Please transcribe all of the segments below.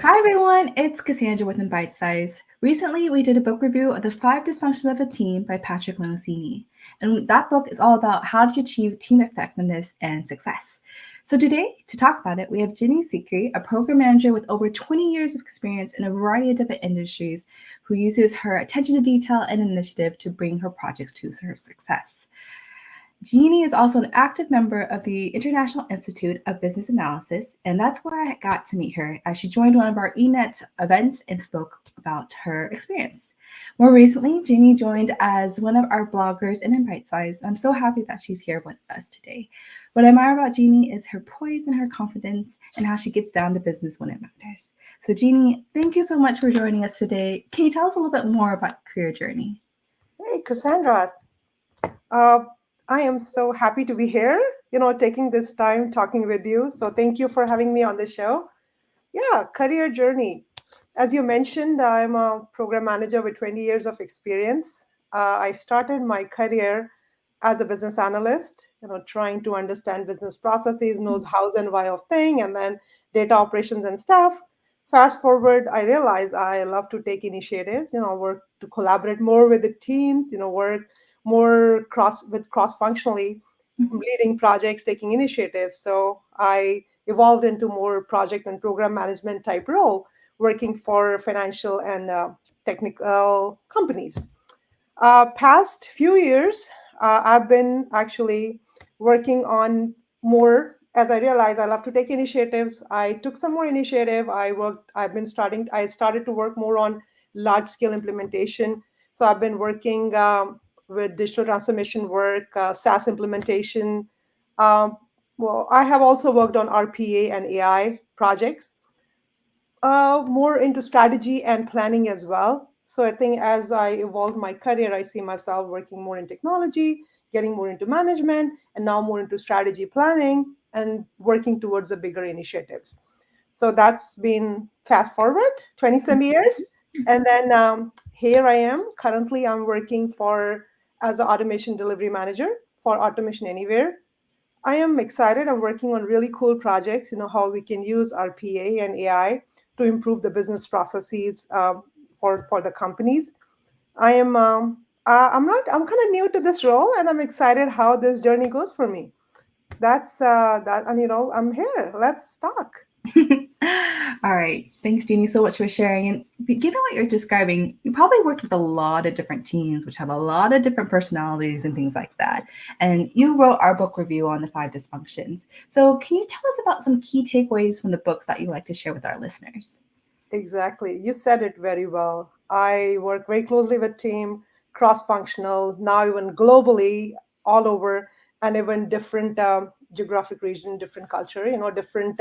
Hi everyone, it's Cassandra with InBiteSize. Recently, we did a book review of The Five Dysfunctions of a Team by Patrick Lencioni. And that book is all about how to achieve team effectiveness and success. So today, to talk about it, we have Ginny Sikri, a program manager with over 20 years of experience in a variety of different industries, who uses her attention to detail and initiative to bring her projects to her success. Jeannie is also an active member of the International Institute of Business Analysis, and that's where I got to meet her as she joined one of our eNet events and spoke about her experience. More recently, Jeannie joined as one of our bloggers in InBiteSize. I'm so happy that she's here with us today. What I admire about Jeannie is her poise and her confidence and how she gets down to business when it matters. So, Jeannie, thank you so much for joining us today. Can you tell us a little bit more about your career journey? Hey, Cassandra. Uh, I am so happy to be here, taking this time talking with you. So thank you for having me on the show. Yeah, career journey. As you mentioned, I'm a program manager with 20 years of experience. I started my career as a business analyst, trying to understand business processes, knows hows and why of thing, and then data operations and stuff. Fast forward, I realized I love to take initiatives, work to collaborate more with the teams, work more cross functionally, leading projects, taking initiatives. So I evolved into more project and program management type role, working for financial and technical companies. Past few years, I've been actually working on more. As I realized I love to take initiatives, I took some more initiative. I started to work more on large scale implementation. So I've been working with digital transformation work, SaaS implementation. Um, well, I have also worked on RPA and AI projects, more into strategy and planning as well. So I think as I evolve my career, I see myself working more in technology, getting more into management, and now more into strategy planning and working towards the bigger initiatives. So that's been fast forward 20 some years. And then here I am. Currently, I'm working for as an automation delivery manager for Automation Anywhere. I am excited. I'm working on really cool projects, how we can use RPA and AI to improve the business processes for the companies. I am I'm kind of new to this role, and I'm excited how this journey goes for me. That's that, and I'm here. Let's talk. All right. Thanks, Jeannie, so much for sharing. And given what you're describing, you probably worked with a lot of different teams, which have a lot of different personalities and things like that. And you wrote our book review on the five dysfunctions. So, can you tell us about some key takeaways from the books that you like to share with our listeners? Exactly. You said it very well. I work very closely with team, cross-functional, now even globally, all over, and even different geographic region, different culture, different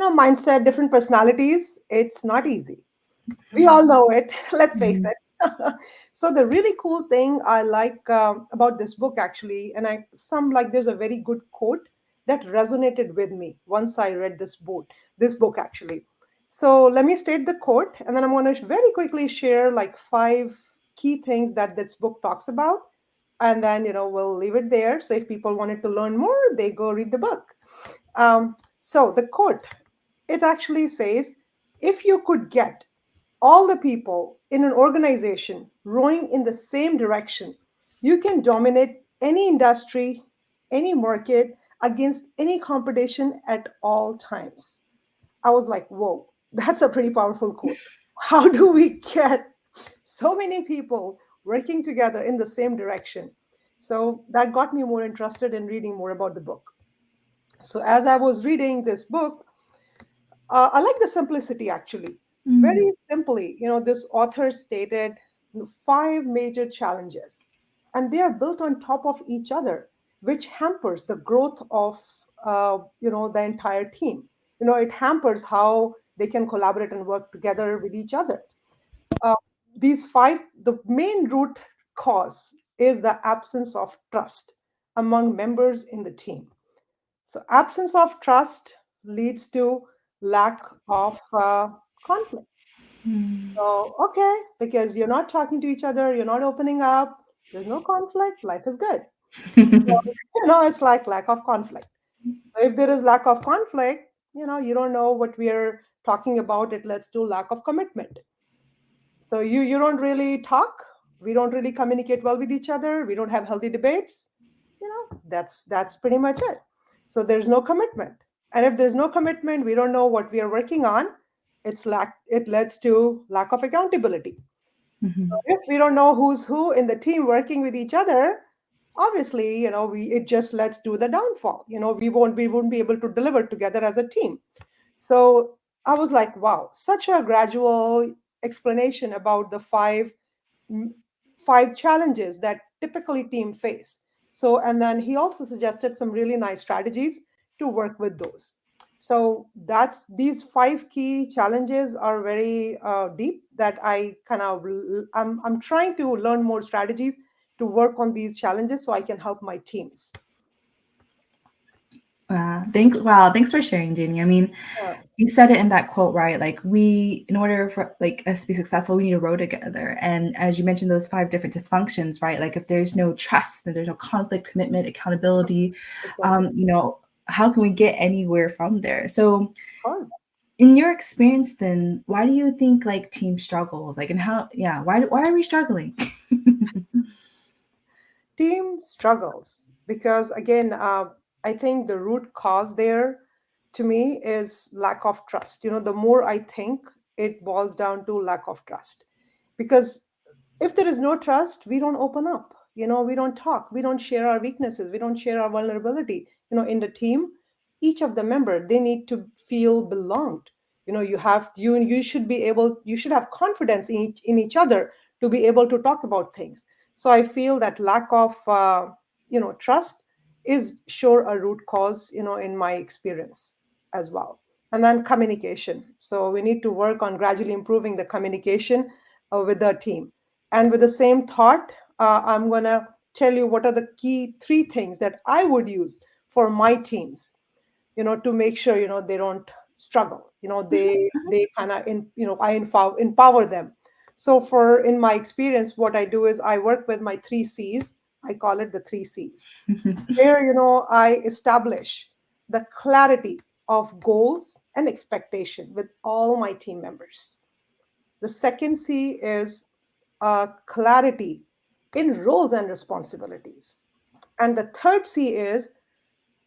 mindset, different personalities. It's not easy. We all know it. Let's face Mhm. it. So the really cool thing I like about this book actually, and there's a very good quote that resonated with me once I read this book actually. So let me state the quote, and then I'm going to very quickly share like five key things that this book talks about, and then we'll leave it there. So if people wanted to learn more, they go read the book. So the quote, it actually says, if you could get all the people in an organization rowing in the same direction, you can dominate any industry, any market, against any competition at all times. I was like, whoa, that's a pretty powerful quote. How do we get so many people working together in the same direction? So that got me more interested in reading more about the book. So as I was reading this book, I like the simplicity actually. Mm. Very simply, this author stated five major challenges, and they are built on top of each other, which hampers the growth of the entire team. It hampers how they can collaborate and work together with each other. Uh, these five, the main root cause is the absence of trust among members in the team. So absence of trust leads to lack of conflicts. Mm. So, okay, because you're not talking to each other, you're not opening up, there's no conflict, life is good. So, it's like lack of conflict. So if there is lack of conflict, you don't know what we're talking about it leads to lack of commitment. So you don't really talk, we don't really communicate well with each other, we don't have healthy debates, that's pretty much it. So there's no commitment. And if there's no commitment, we don't know what we are working on. It leads to lack of accountability. So Mhm. if we don't know who's who in the team working with each other, obviously, it just leads to the downfall. We wouldn't be able to deliver together as a team. So I was like, wow, such a gradual explanation about the mm, five challenges that typically team face. So, and then he also suggested some really nice strategies to work with those. So that's these five key challenges are very deep that I'm trying to learn more strategies to work on these challenges so I can help my teams. Thanks for sharing, Ginny. I mean, Yeah, you said it in that quote, right? Like in order for like us to be successful, we need to row together. And as you mentioned, those five different dysfunctions, right? Like if there's no trust, then there's no conflict, commitment, accountability. exactly. How can we get anywhere from there? So, Hard. in your experience, then, why do you think like team struggles? Like, and how? Yeah, why are we struggling? Team struggles because, again, I think the root cause there to me is lack of trust. The more I think, it boils down to lack of trust. Because if there is no trust, we don't open up. We don't talk, we don't share our weaknesses, we don't share our vulnerability. In the team, each of the member, they need to feel belonged. You should be able, you should have confidence in each other to be able to talk about things. So I feel that lack of trust is sure a root cause, in my experience as well. And then communication. So we need to work on gradually improving the communication with the team. And with the same thought, I'm going to tell you what are the key three things that I would use for my teams, to make sure, they don't struggle. They kind of, I empower them. So for in my experience, what I do is I work with my three C's. I call it the three C's, where, I establish the clarity of goals and expectation with all my team members. The second C is clarity in roles and responsibilities. And the third C is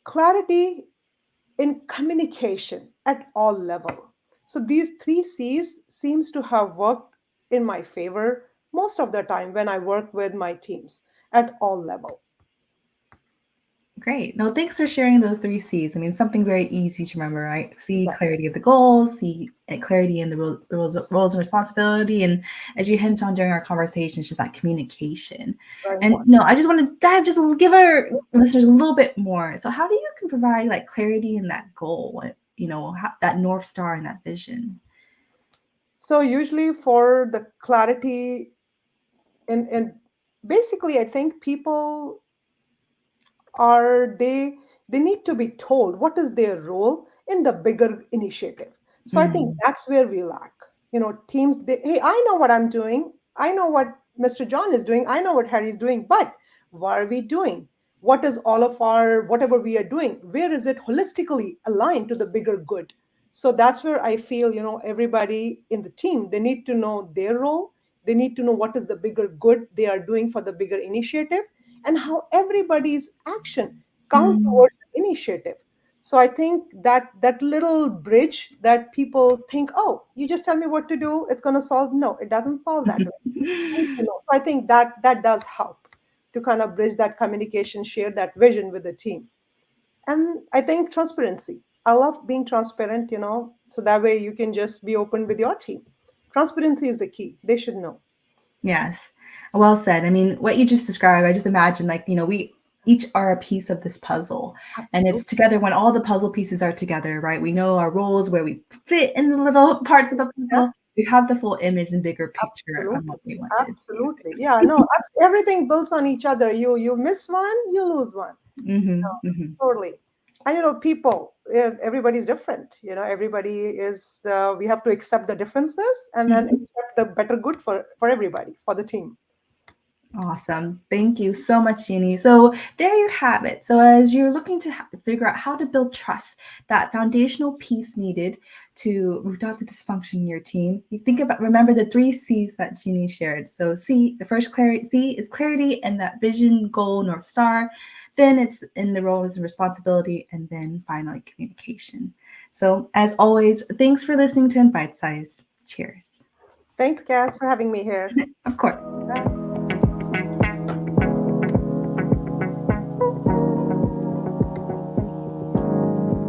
clarity in communication at all level. So these three C's seems to have worked in my favor most of the time when I work with my teams at all level. Great. No, thanks for sharing those three C's. I mean, something very easy to remember, right? C, Exactly. clarity of the goals, C, clarity in the roles and responsibility. And as you hinted on during our conversation, it's just that communication. Very And important. no, I just want to give our listeners a little bit more. So how do you can provide like clarity in that goal, that North Star and that vision? So usually for the clarity in basically I think people are they need to be told what is their role in the bigger initiative. So I think Mm. that's where we lack. Teams, hey, I know what I'm doing, I know what Mr. John is doing, I know what Harry is doing, but what are we doing? What is all of our whatever we are doing, where is it holistically aligned to the bigger good? So that's where I feel, everybody in the team, they need to know their role, they need to know what is the bigger good they are doing for the bigger initiative, and how everybody's action count Mm. towards the initiative. So I think that little bridge that people think, oh, you just tell me what to do, it's going to solve. No, it doesn't solve that way. You need to know. So I think that does help to kind of bridge that communication, share that vision with the team. And I think transparency. I love being transparent, so that way you can just be open with your team. Transparency is the key. They should know. Yes. Well said. I mean, what you just described, I just imagine like, we each are a piece of this puzzle and it's Absolutely. together when all the puzzle pieces are together, right? We know our roles, where we fit in the little parts of the Yeah, puzzle. We have the full image and bigger picture on absolutely. what we want to achieve. Absolutely. Yeah, no, everything builds on each other. You miss one, you lose one. Totally. And people, everybody's different. Everybody is. We have to accept the differences and then accept the better good for everybody, for the team. Awesome. Thank you so much, Jeannie. So there you have it. So as you're looking to figure out how to build trust, that foundational piece needed to root out the dysfunction in your team, you remember the 3 C's that Ginny shared. So C is clarity and that vision, goal, North Star. Then it's in the roles and responsibility, and then finally communication. So as always, thanks for listening to InBiteSize. Cheers. Thanks, Cass, for having me here. Of course. Bye.